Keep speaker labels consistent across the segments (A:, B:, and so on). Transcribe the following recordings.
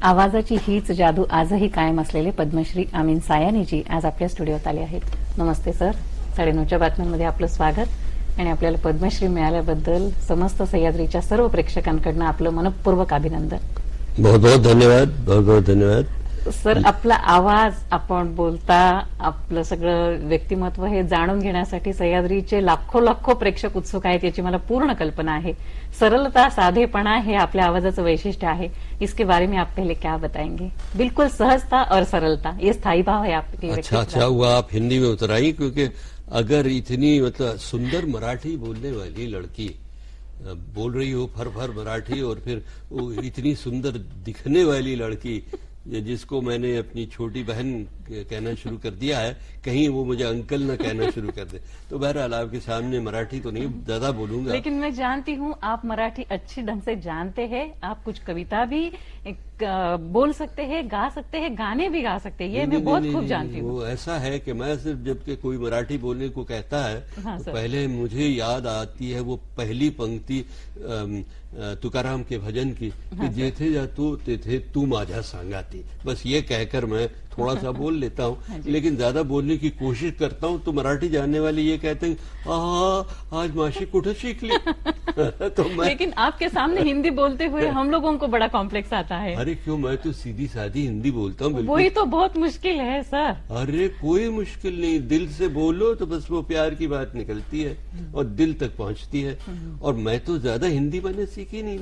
A: आवाजाची हीच जादू आजही कायम असलेले पद्मश्री अमीन सायानीजी आज आपल्या स्टुडिओत आले आहेत. नमस्ते सर. 9:30च्या बातम्यांमध्ये आपलं स्वागत आणि आपल्याला पद्मश्री मिळाल्याबद्दल समस्त सह्याद्रीच्या सर्व प्रेक्षकांकडून आपलं मनपूर्वक अभिनंदन.
B: बहुत बहुत धन्यवाद. बहुत बहुत धन्यवाद
A: सर. आपला आवाज, आपण बोलता, आपलं सगळं व्यक्तिमत्व हे जाणून घेण्यासाठी सह्याद्रीचे लाखो प्रेक्षक उत्सुक आहेत याची मला पूर्ण कल्पना आहे. सरलता, साधेपणा हे आपल्या आवाजाचं वैशिष्ट्य आहे. इसके बारे में आप पहले क्या बताएंगे? बिल्कुल सहजता और सरलता, ये स्थायी भाव है आपके.
B: अच्छा हुआ आप हिंदी में उतर आई, क्योंकि अगर इतनी मतलब सुंदर मराठी बोलने वाली लड़की बोल रही हो फर मराठी, और फिर वो इतनी सुंदर दिखने वाली लड़की जिसको मैंने अपनी छोटी बहन कहना शुरू कर दिया है, कहीं वो मुझे अंकल न कहना शुरू कर दे. तो बहरहाल आपके सामने मराठी तो नहीं ज्यादा बोलूंगा,
A: लेकिन मैं जानती हूँ आप मराठी अच्छी ढंग से जानते हैं. आप कुछ कविता भी बोल सकते हैं, गा सकते हैं, गाने भी गा सकते हैं. ये मैं बहुत खूब जानती हूँ.
B: वो ऐसा है कि मैं सिर्फ जबकि कोई मराठी बोलने को कहता है तो पहले मुझे याद आती है वो पहली पंक्ति तुकाराम के भजन की, कि जेथे जातो तेथे तू माझ्या सांगाती. बस ये कहकर मैं थोड़ा सा बोल लेता हूँ, लेकिन ज्यादा बोलने की कोशिश करता हूँ तो मराठी जानने वाले ये कहते हैं आज माशी कुठे सीख ली. तो मैं
A: लेकिन आपके सामने हिंदी बोलते हुए हम लोगों को बड़ा कॉम्प्लेक्स आता है.
B: अरे क्यों, मैं तो सीधी सादी हिंदी बोलता हूँ.
A: वही तो बहुत मुश्किल है सर.
B: अरे कोई मुश्किल नहीं, दिल से बोलो तो बस वो प्यार की बात निकलती है और दिल तक पहुँचती है. और मैं तो ज्यादा हिंदी मैंने सीखी नहीं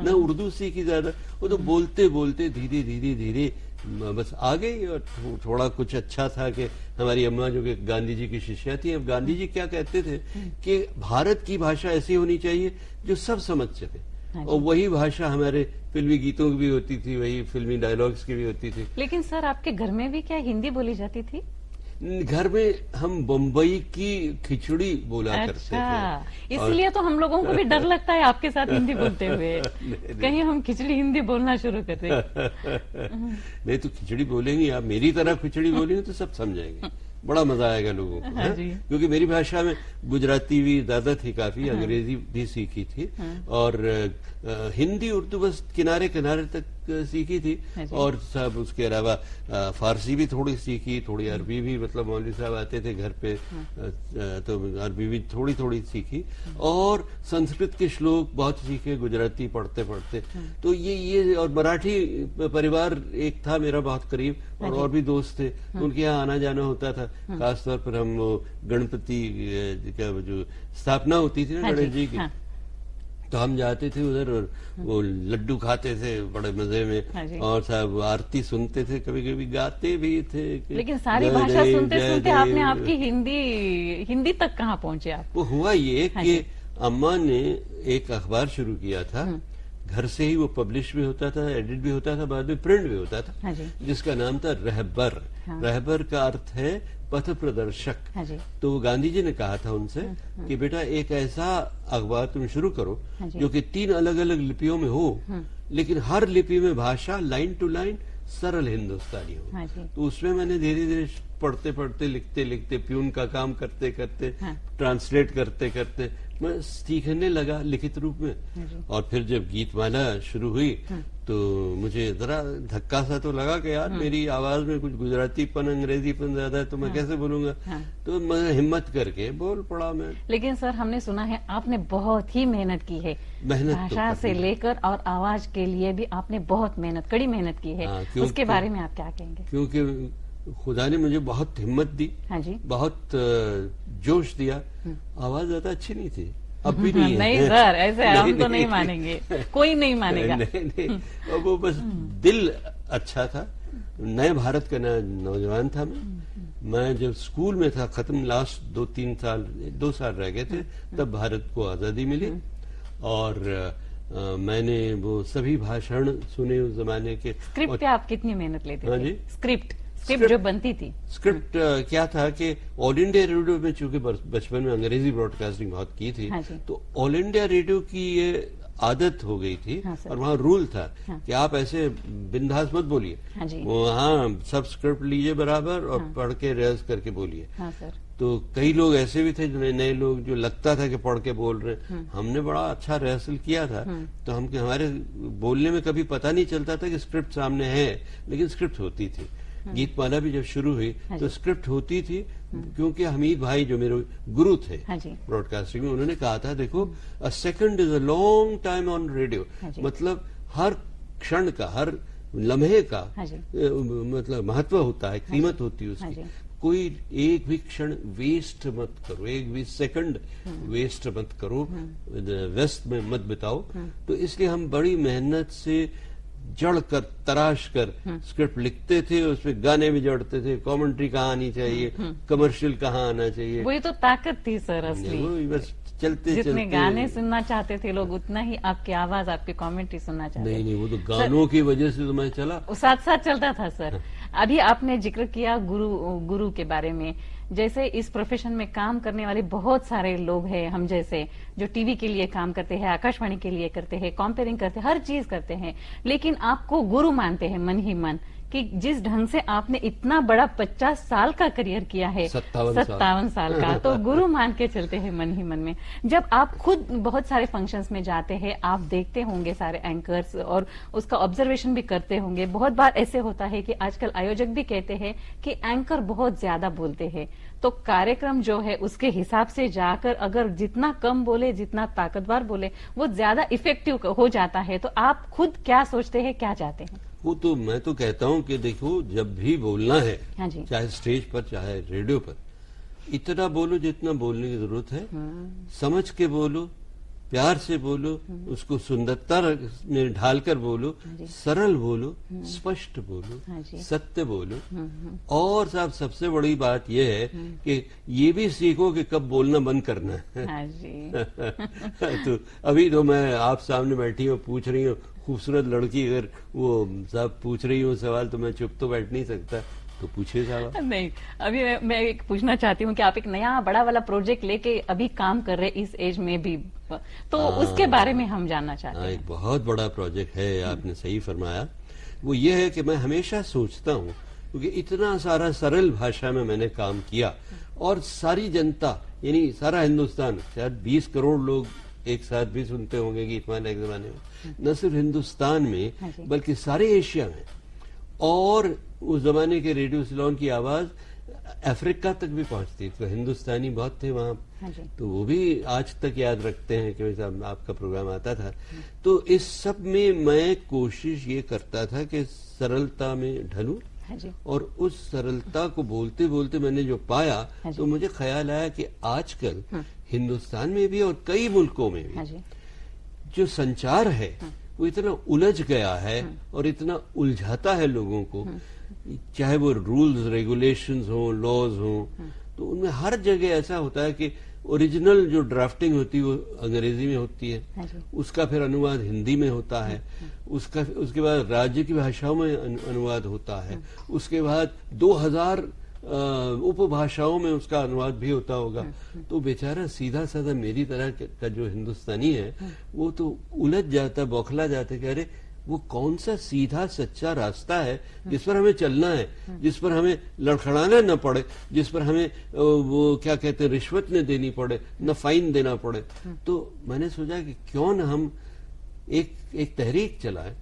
B: ना उर्दू सीखी ज्यादा. वो तो बोलते बोलते धीरे धीरे धीरे बस आ गई. और थोड़ा कुछ अच्छा था कि हमारी अम्मा जो कि गांधी जी की शिष्या थी, अब गांधी जी क्या कहते थे कि भारत की भाषा ऐसी होनी चाहिए जो सब समझ सके. और वही भाषा हमारे फिल्मी गीतों की भी होती थी, वही फिल्मी डायलॉग्स की भी होती थी.
A: लेकिन सर आपके घर में भी क्या हिंदी बोली जाती थी?
B: घर में हम बम्बई की खिचड़ी बोला करते थे.
A: इसलिए तो हम लोगों को भी डर लगता है आपके साथ हिंदी बोलते हुए. कहीं हम खिचड़ी हिंदी बोलना शुरू कर दें.
B: नहीं तो खिचड़ी बोलेंगे आप, मेरी तरह खिचड़ी बोलेंगे तो सब समझाएंगे, बड़ा मजा आएगा लोगों को. क्योंकि मेरी भाषा में गुजराती भी ज्यादा थी, काफी अंग्रेजी भी सीखी थी, और हिंदी उर्दू बस किनारे किनारे तक सीखी थी. और सब उसके अलावा फारसी भी थोड़ी सीखी, थोड़ी अरबी भी, मतलब मौलवी साहब आते थे घर पे तो अरबी भी थोड़ी थोड़ी सीखी. और संस्कृत के श्लोक बहुत सीखे गुजराती पढ़ते पढ़ते. तो ये और मराठी परिवार एक था मेरा बहुत करीब, और भी दोस्त थे. उनके यहाँ आना जाना होता था. खासतौर पर हम गणपति का जो स्थापना होती थी ना गणेश जी की, तो हम जाते थे उधर और वो लड्डू खाते थे बड़े मजे में, और साहब आरती सुनते थे, कभी कभी गाते भी थे.
A: लेकिन सारी भाषा सुनते सुनते आपने आपकी हिंदी तक कहाँ पहुंचे आप?
B: वो हुआ ये कि अम्मा ने एक अखबार शुरू किया था. घर से ही वो पब्लिश भी होता था, एडिट भी होता था, बाद में प्रिंट भी होता था, जिसका नाम था रहबर. रहबर का अर्थ है पथ प्रदर्शक. तो गांधी जी ने कहा था उनसे कि बेटा एक ऐसा अखबार तुम शुरू करो जो कि 3 अलग अलग लिपियों में हो, लेकिन हर लिपि में भाषा लाइन टू लाइन सरल हिंदुस्तानी हो. तो उसमें मैंने धीरे धीरे पढ़ते पढ़ते लिखते लिखते प्यून का काम करते करते ट्रांसलेट करते करते मैं सीखने लगा लिखित रूप में. और फिर जब गीतमाला शुरू हुई तो मुझे जरा धक्का सा तो लगा कि यार मेरी आवाज में कुछ गुजरातीपन अंग्रेजीपन ज्यादा है, तो मैं कैसे बोलूंगा. तो मैं हिम्मत करके बोल पड़ा मैं.
A: लेकिन सर हमने सुना है आपने बहुत ही मेहनत की है. भाषा से लेकर और आवाज के लिए भी आपने बहुत मेहनत, कड़ी मेहनत की है. उसके बारे में आप क्या कहेंगे?
B: क्योंकि खुदा ने मुझे बहुत हिम्मत दी, बहुत जोश दिया. आवाज ज्यादा अच्छी नहीं थी, अब भी नहीं है.
A: नहीं सर, ऐसे हम तो नहीं मानेंगे, कोई नहीं मानेगा.
B: नहीं. और वो बस दिल अच्छा था. नए भारत का नौजवान था मैं जब स्कूल में था, खत्म लास्ट 2 साल रह गए थे, तब भारत को आजादी मिली. और मैंने वो सभी भाषण सुने उस जमाने के.
A: स्क्रिप्ट पे आप कितनी मेहनत लेते थे? स्क्रिप्ट जो बनती थी.
B: स्क्रिप्ट क्या था कि ऑल इंडिया रेडियो में चूंकि बचपन में अंग्रेजी ब्रॉडकास्टिंग बहुत की थी, तो ऑल इंडिया रेडियो की ये आदत हो गई थी. और वहाँ रूल था कि आप ऐसे बिंदास मत बोलिए. वहाँ सब स्क्रिप्ट लीजिए बराबर और पढ़ के रिहर्स करके बोलिए. तो कई लोग ऐसे भी थे जो नए लोग जो लगता था कि पढ़ के बोल रहे हैं। हमने बड़ा अच्छा रिहर्सल किया था, तो हमारे बोलने में कभी पता नहीं चलता था कि स्क्रिप्ट सामने है, लेकिन स्क्रिप्ट होती थी। गीतमाला भी जब शुरू हुई तो स्क्रिप्ट होती थी, क्योंकि हमीद भाई जो मेरे गुरु थे ब्रॉडकास्टिंग में, उन्होंने कहा था देखो, a second is a long time on radio, मतलब हर क्षण का, हर लम्हे का मतलब महत्व होता है, कीमत होती है उसकी। कोई एक भी क्षण वेस्ट मत करो, एक भी सेकंड वेस्ट मत करो, व्यस्त में मत बिताओ। तो इसलिए हम बड़ी मेहनत से जड़ कर, तराश कर स्क्रिप्ट लिखते थे, उसमें गाने भी जड़ते थे, कमेंट्री कहाँ आनी चाहिए, कमर्शियल कहाँ आना चाहिए।
A: वही तो ताकत थी सर असली।
B: बस चलते
A: जितने गाने सुनना चाहते थे लोग, उतना ही आपकी आवाज, आपकी कमेंट्री सुनना चाहते थे।
B: नहीं, वो तो गानों की वजह से तो मैं चला,
A: साथ साथ चलता था सर। अभी आपने जिक्र किया गुरु के बारे में। जैसे इस प्रोफेशन में काम करने वाले बहुत सारे लोग हैं हम जैसे, जो टीवी के लिए काम करते हैं, आकाशवाणी के लिए करते हैं, कंपेयरिंग करते हैं, हर चीज करते हैं, लेकिन आपको गुरु मानते हैं मन ही मन, कि जिस ढंग से आपने इतना बड़ा 50 साल का करियर किया है, 57 साल का, तो गुरु मान के चलते हैं मन ही मन में। जब आप खुद बहुत सारे फंक्शंस में जाते हैं, आप देखते होंगे सारे एंकर्स और उसका ऑब्जर्वेशन भी करते होंगे। बहुत बार ऐसे होता है कि आजकल आयोजक भी कहते हैं कि एंकर बहुत ज्यादा बोलते हैं, तो कार्यक्रम जो है उसके हिसाब से जाकर अगर जितना कम बोले, जितना ताकतवर बोले, वो ज्यादा इफेक्टिव हो जाता है। तो आप खुद क्या सोचते हैं, क्या चाहते हैं?
B: वो तो मैं तो कहता हूं कि देखो, जब भी बोलना है, चाहे स्टेज पर चाहे रेडियो पर, इतना बोलो जितना बोलने की जरूरत है, समझ के बोलो, प्यार से बोलो, उसको सुंदरता में ढालकर बोलो, सरल बोलो, स्पष्ट बोलो, सत्य बोलो। और साहब सबसे बड़ी बात यह है कि ये भी सीखो कि कब बोलना बंद करना है। तो अभी तो मैं आप सामने बैठी हूँ, पूछ रही हूँ, खूबसूरत लड़की अगर वो साहब पूछ रही हूँ सवाल, तो मैं चुप तो बैठ नहीं सकता, तो पूछिए साहब। नहीं,
A: अभी मैं एक पूछना चाहती हूँ कि आप एक नया बड़ा वाला प्रोजेक्ट लेके अभी काम कर रहे इस एज में भी, तो उसके बारे में हम जानना चाहते हैं।
B: एक बहुत बड़ा प्रोजेक्ट है, आपने सही फरमाया। वो ये है कि मैं हमेशा सोचता हूँ, क्योंकि इतना सारा सरल भाषा में मैंने काम किया, और सारी जनता यानी सारा हिंदुस्तान, शायद 20 करोड़ लोग एक साथ भी सुनते होंगे गीतमाला एक जमाने में, न सिर्फ हिंदुस्तान में बल्कि सारे एशिया में। और उस जमाने के रेडियो सिलोन की आवाज अफ्रीका तक भी पहुंचती, तो हिंदुस्तानी बहुत थे वहां, तो वो भी आज तक याद रखते हैं कि आपका प्रोग्राम आता था। तो इस सब में मैं कोशिश ये करता था कि सरलता में ढलूं, और उस सरलता को बोलते बोलते मैंने जो पाया, तो मुझे ख्याल आया कि आजकल हिंदुस्तान में भी और कई मुल्कों में भी जो संचार है वो इतना उलझ गया है और इतना उलझाता है लोगों को, चाहे वो रूल्स रेगुलेशंस हो, लॉज हो, तो उनमें हर जगह ऐसा होता है कि ओरिजिनल जो ड्राफ्टिंग होती है वो अंग्रेजी में होती है, उसका फिर अनुवाद हिंदी में होता है, उसके बाद राज्य की भाषाओं में अनुवाद होता है, उसके बाद 2000 उपभाषाओं में उसका अनुवाद भी होता होगा। तो बेचारा सीधा साधा मेरी तरह का जो हिंदुस्तानी है, वो तो उलझ जाता, बौखला जाता कि अरे वो कौन सा सीधा सच्चा रास्ता है जिस पर हमें चलना है, जिस पर हमें लड़खड़ाना न पड़े, जिस पर हमें वो क्या कहते हैं रिश्वत न देनी पड़े, न फाइन देना पड़े। तो मैंने सोचा कि क्यों न हम एक तहरीक चलाएं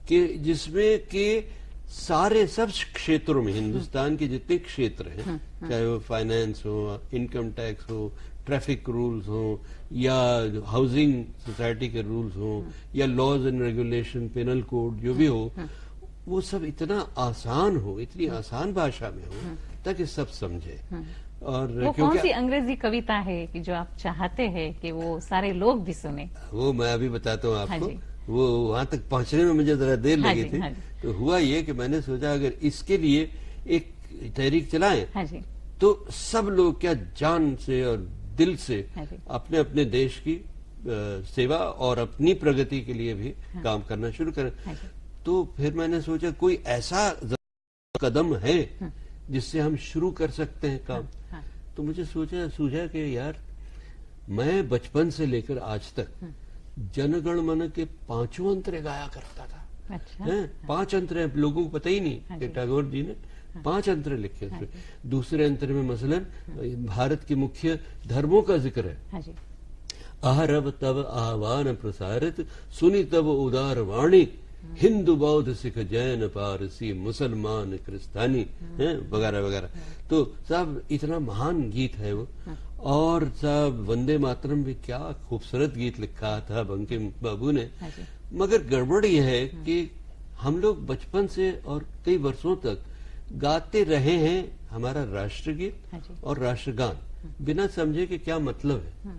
B: कि जिसमें कि सारे सब क्षेत्रों में, हिंदुस्तान के जितने क्षेत्र हैं, चाहे वो फाइनेंस हो, इनकम टैक्स हो, ट्रैफिक रूल्स हो, या हाउसिंग सोसाइटी के रूल्स हो, या laws and regulation, penal code जो भी हो, वो सब इतना आसान हो, इतनी आसान भाषा में हो ताकि सब समझे। और
A: वो कौन सी अंग्रेजी कविता है कि जो आप चाहते हैं कि वो सारे लोग भी सुने?
B: वो मैं अभी बताता हूँ आपको। वो वहां तक पहुंचने में मुझे जरा देर लगी थी। तो हुआ ये कि मैंने सोचा अगर इसके लिए एक तहरीक चलाएं तो सब लोग क्या जान से और दिल से अपने अपने देश की सेवा और अपनी प्रगति के लिए भी काम करना शुरू करें। तो फिर मैंने सोचा कोई ऐसा कदम है जिससे हम शुरू कर सकते हैं काम। तो मुझे सूझा कि यार मैं बचपन से लेकर आज तक जनगण मन के 5 अंतरे गाया करता था। 5 अंतरे लोगों को पता ही नहीं कि टैगोर जी ने 5 अंतरे लिखे उसमें। दूसरे अंतरे में मसलन भारत के मुख्य धर्मों का जिक्र है। आहरब तब आह्वान प्रसारित, सुनी तब उदार वाणी, हिंदू बौद्ध सिख जैन पारसी मुसलमान क्रिस्तानी वगैरह वगैरह। तो साहब इतना महान गीत है वो। और साहब वंदे मातरम भी क्या खूबसूरत गीत लिखा था बंकिम बाबू ने। मगर गड़बड़ यह है कि हम लोग बचपन से और कई वर्षों तक गाते रहे हैं हमारा राष्ट्रगीत और राष्ट्रगान बिना समझे कि क्या मतलब है।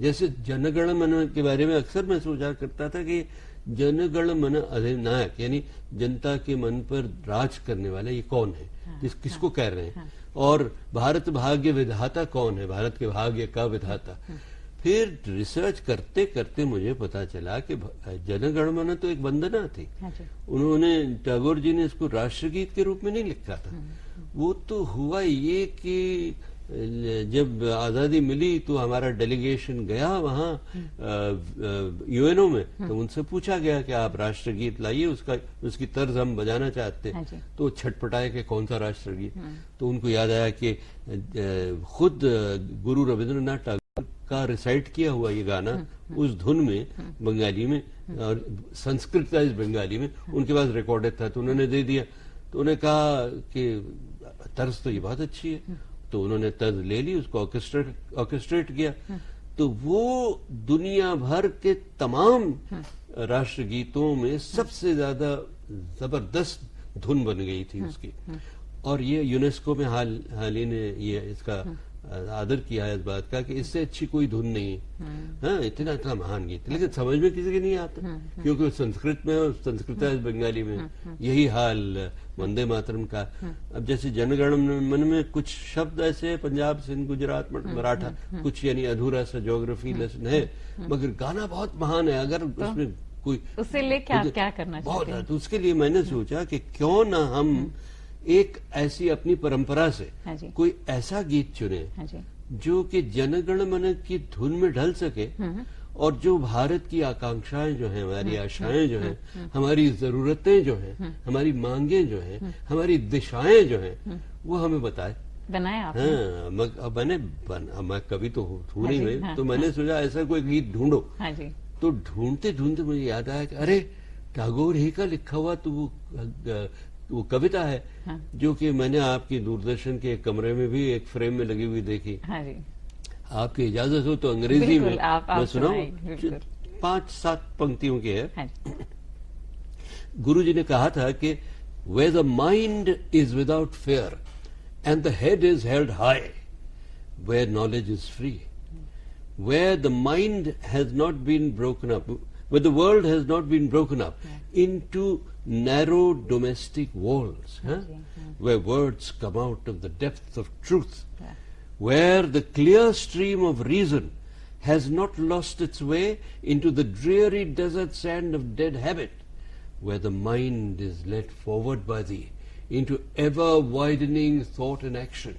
B: जैसे जनगण मन के बारे में अक्सर मैं सोचा करता था कि जनगण मन अधिनायक यानी जनता के मन पर राज करने वाला ये कौन है, किसको कह रहे हैं, और भारत भाग्य विधाता कौन है, भारत के भाग्य का विधाता। फिर रिसर्च करते करते मुझे पता चला कि जनगण मन तो एक वंदना थी। उन्होंने टैगोर जी ने इसको राष्ट्रगीत के रूप में नहीं लिखा था। वो तो हुआ ये कि जब आजादी मिली तो हमारा डेलीगेशन गया वहां यूएनओ में, तो उनसे पूछा गया कि आप राष्ट्रगीत लाइए, उसकी तर्ज हम बजाना चाहते हैं। तो छटपटाए कि कौन सा राष्ट्रगीत। तो उनको याद आया कि खुद गुरु रविंद्रनाथ टैगोर का रिसाइट किया हुआ ये गाना उस धुन में बंगाली में और संस्कृत बंगाली में उनके पास रिकॉर्डेड था, तो उन्होंने दे दिया। तो उन्होंने कहा कि तर्ज तो ये बहुत अच्छी है। तो उन्होंने तर्ज ले ली, उसको ऑर्केस्ट्रेट किया। तो वो दुनिया भर के तमाम राष्ट्रगीतों में सबसे ज्यादा जबरदस्त धुन बन गई थी उसकी। और ये यूनेस्को में हाल ही ने ये इसका आदर किया है इस बात का कि इससे अच्छी कोई धुन नहीं है। हाँ, इतना महान गीत, लेकिन समझ में किसी के नहीं आता क्योंकि संस्कृत में और संस्कृत बंगाली में। यही हाल वंदे मातरम का। अब जैसे जनगण मन में कुछ शब्द ऐसे पंजाब सिंध गुजरात मराठा कुछ यानी अधूरा सा ज्योग्राफी लेसन है, मगर गाना बहुत महान है। अगर उसमें कोई
A: उससे लेके आप क्या करना चाहते हैं?
B: तो उसके लिए मैंने सोचा कि क्यों ना हम एक ऐसी अपनी परंपरा से कोई ऐसा गीत चुने जो कि जनगण मन की धुन में ढल सके और जो भारत की आकांक्षाएं जो हैं, हमारी आशाएं जो हैं, हमारी जरूरतें जो हैं, हमारी मांगें जो हैं, हमारी दिशाएं जो हैं, वो हमें
A: बनाया आपने।
B: हाँ, मैं कभी तो हूं नहीं मैं, तो मैंने सोचा ऐसा कोई गीत ढूंढो। तो ढूंढते ढूंढते मुझे याद आया कि अरे टैगोर ही का लिखा हुआ तो वो कविता है जो कि मैंने आपकी दूरदर्शन के कमरे में भी एक फ्रेम में लगी हुई देखी। आपकी इजाजत हो तो अंग्रेजी में मैं सुनाऊं। 5-7 पंक्तियों की है। गुरुजी ने कहा था कि where the mind is without fear and the head is held high, where knowledge is free, where the mind has not been broken up, where the world has not been broken up into narrow domestic walls, where words come out of the depths of truth, where the clear stream of reason has not lost its way into the dreary desert sand of dead habit, where the mind is led forward by thee into ever widening thought and action,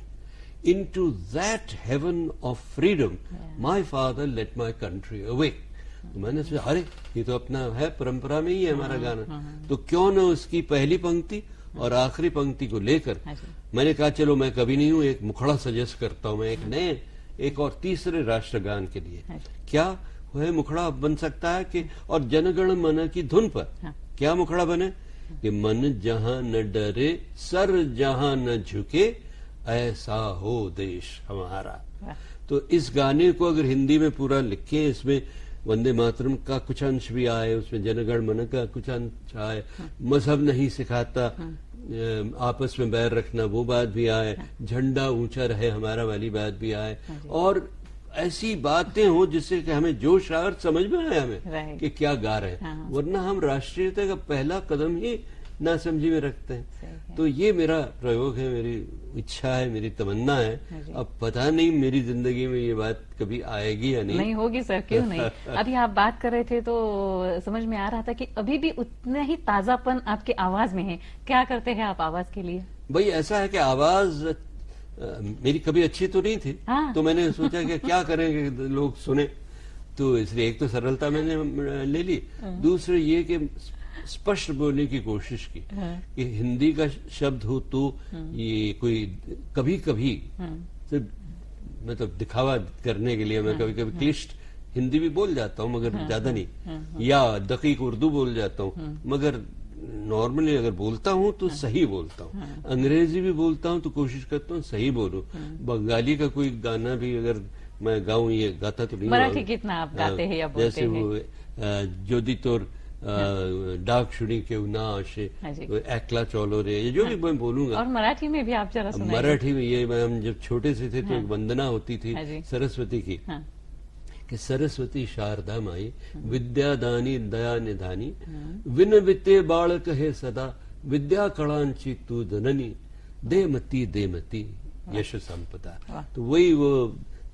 B: into that heaven of freedom, my father let my country awake. तो मैंने सोचा अरे ये तो अपना है, परंपरा में ही है हमारा गाना, तो क्यों न उसकी पहली पंक्ति और आखिरी पंक्ति को लेकर मैंने कहा चलो मैं कभी नहीं हूं, एक मुखड़ा सजेस्ट करता हूं मैं एक और तीसरे राष्ट्रगान के लिए। क्या वह मुखड़ा बन सकता है कि और जनगण मन की धुन पर क्या मुखड़ा बने कि मन जहां न डरे सर जहां न झुके ऐसा हो देश हमारा। तो इस गाने को अगर हिंदी में पूरा लिखे, इसमें वंदे मातरम का कुछ अंश भी आए, उसमें जनगण मन का कुछ अंश आए, मजहब नहीं सिखाता आपस में बैर रखना वो बात भी आए, झंडा ऊंचा रहे हमारा वाली बात भी आए, और ऐसी बातें हो जिससे कि हमें जोश आए और समझ में आए हमें कि क्या गा रहे हैं। वरना हम राष्ट्रीयता का पहला कदम ही नासमझी में रखते हैं। तो ये मेरा प्रयोग है, मेरी इच्छा है, मेरी तमन्ना है। अब पता नहीं मेरी जिंदगी में ये बात कभी आएगी या नहीं
A: होगी सर, क्यों नहीं। अभी आप बात कर रहे थे तो समझ में आ रहा था कि अभी भी उतना ही ताजापन आपके आवाज में है। क्या करते हैं आप आवाज के लिए?
B: भाई ऐसा है कि आवाज मेरी कभी अच्छी तो नहीं थी, तो मैंने सोचा कि क्या करेंगे लोग सुने, तो इसलिए एक तो सरलता मैंने ले ली, दूसरे ये कि स्पष्ट बोलने की कोशिश की कि हिंदी का शब्द हो तो ये कोई कभी कभी मतलब दिखावा करने के लिए मैं कभी कभी क्लिष्ट हिंदी भी बोल जाता हूँ, मगर ज्यादा नहीं, या दकीक उर्दू बोल जाता हूँ, मगर नॉर्मली अगर बोलता हूँ तो सही बोलता हूँ। अंग्रेजी भी बोलता हूँ तो कोशिश करता हूँ सही बोलूं। बंगाली का कोई गाना भी अगर मैं गाऊं, ये गाता तो नहीं,
A: मराठी कितना आप गाते हैं या बोलते हैं?
B: जैसे वो जोदी तोर डाक शुड़ी के ना आशे, एकला चौलो रे, ये जो भी मैं बोलूंगा।
A: और मराठी में भी आप जरा सुनाइए।
B: मराठी में ये हम जब छोटे से थे तो एक वंदना होती थी सरस्वती की, कि सरस्वती शारदा माई विद्यादानी दया निधानी, विन वित्ते बालक है सदा, विद्या कळांची तू जननी, दे मती यश संपदा। तो वही वो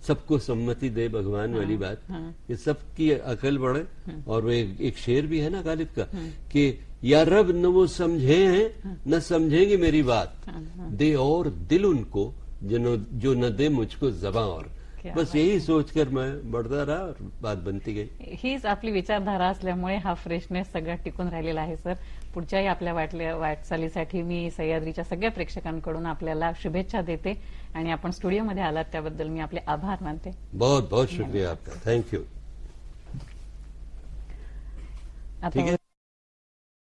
B: सबको सम्मति दे भगवान वाली बात, कि सबकी अकल बढ़े। और वो एक शेर भी है ना गालिब का, कि या रब न वो समझे हैं न समझेंगे मेरी बात, दे और दिल उनको जो न दे मुझको जबां और। बस यही सोचकर मैं बढ़ता रहा और बात बनती गई।
A: हीच आपली विचारधारा असल्यामुळे हा फ्रेशनेस सगळा टिकून राहिलेला आहे सर। पुढच्याही आपल्या वाटचालीसाठी मी सह्याद्रीच्या सगळ्या प्रेक्षकांकडून आपल्याला शुभेच्छा देते आणि आपण स्टुडिओमध्ये आलात त्याबद्दल मी आपले आभार मानते।
B: बहुत बहुत शुक्रिया आपका, थैंक यू।